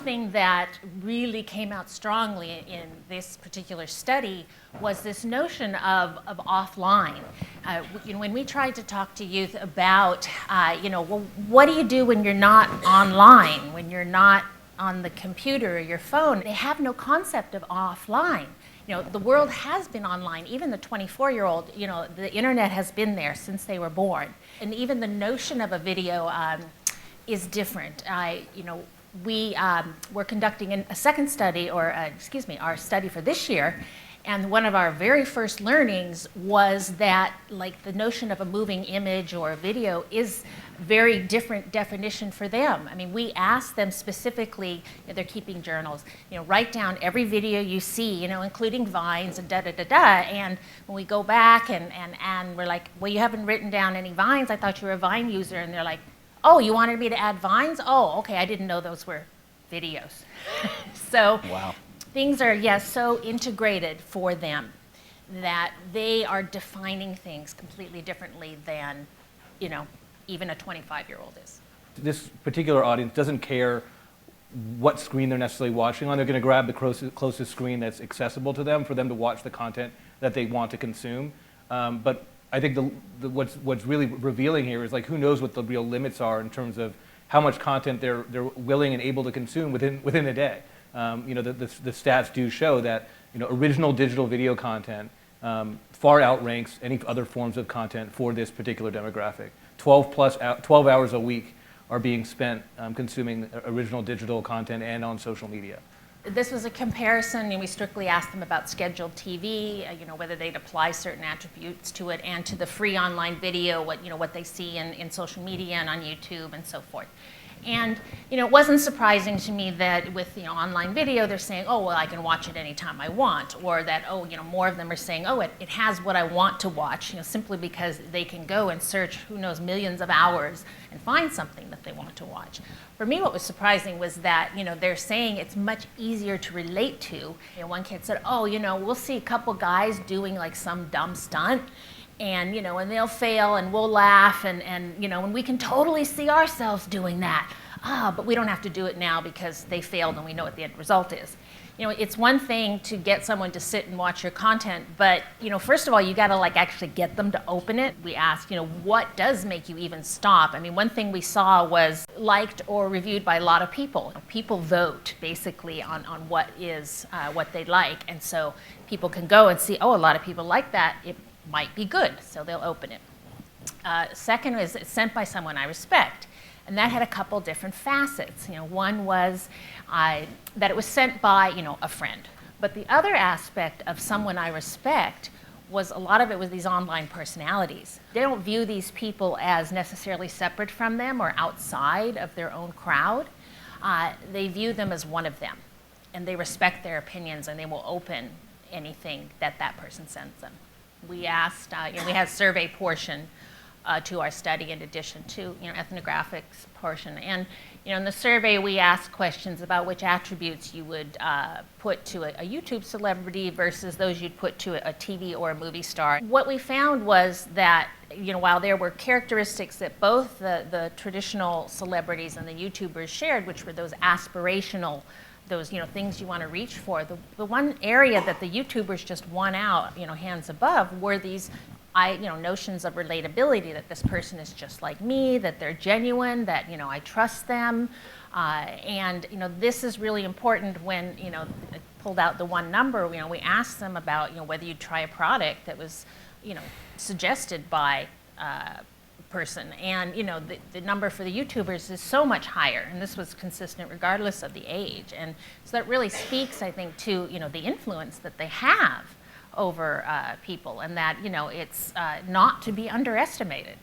thing that really came out strongly in this particular study was this notion of offline. When we tried to talk to youth about, well, what do you do when you're not online, when you're not on the computer or your phone? They have no concept of offline. The world has been online. Even the 24-year-old, the internet has been there since they were born. And even the notion of a video is different. We were conducting a second study, our study for this year, and one of our very first learnings was that, like, the notion of a moving image or a video is very different definition for them. I mean, we asked them specifically, they're keeping journals, write down every video you see, including vines and da-da-da-da, and when we go back and we're like, well, you haven't written down any vines, I thought you were a Vine user, and they're like, oh, you wanted me to add vines? Oh, okay, I didn't know those were videos. So wow. Things are, yes, so integrated for them that they are defining things completely differently than, even a 25-year-old is. This particular audience doesn't care what screen they're necessarily watching on. They're going to grab the closest screen that's accessible to them for them to watch the content that they want to consume. But I think what's really revealing here is, like, who knows what the real limits are in terms of how much content they're willing and able to consume within a day. The stats do show that original digital video content far outranks any other forms of content for this particular demographic. 12 hours a week are being spent consuming original digital content and on social media. This was a comparison, and we strictly asked them about scheduled TV, whether they'd apply certain attributes to it, and to the free online video, what they see in social media and on YouTube and so forth. And it wasn't surprising to me that with online video, they're saying, oh, well, I can watch it anytime I want, or that, oh, more of them are saying, oh, it has what I want to watch, simply because they can go and search, who knows, millions of hours and find something that they want to watch. For me, what was surprising was that, they're saying it's much easier to relate to. One kid said, oh, we'll see a couple guys doing like some dumb stunt, and and they'll fail, and we'll laugh, and we can totally see ourselves doing that. But we don't have to do it now because they failed, and we know what the end result is. It's one thing to get someone to sit and watch your content, but first of all, you got to actually get them to open it. We asked, what does make you even stop? I mean, one thing we saw was liked or reviewed by a lot of people. People vote basically on what they like, and so people can go and see, oh, a lot of people like that. It might be good, so they'll open it. Second is it's sent by someone I respect. And that had a couple different facets. One was that it was sent by, a friend. But the other aspect of someone I respect was a lot of it was these online personalities. They don't view these people as necessarily separate from them or outside of their own crowd. They view them as one of them. And they respect their opinions, and they will open anything that person sends them. We asked, we had a survey portion to our study in addition to ethnographics portion, and in the survey we asked questions about which attributes you would put to a YouTube celebrity versus those you'd put to a TV or a movie star. What we found was that while there were characteristics that both the traditional celebrities and the YouTubers shared, which were those aspirational, those things you want to reach for, the one area that the YouTubers just won out hands above were these notions of relatability, that this person is just like me, that they're genuine, that I trust them, and this is really important. When I pulled out the one number, we asked them about whether you'd try a product that was suggested by a person, and the number for the YouTubers is so much higher, and this was consistent regardless of the age, and so that really speaks, I think, to the influence that they have over people, and that it's not to be underestimated.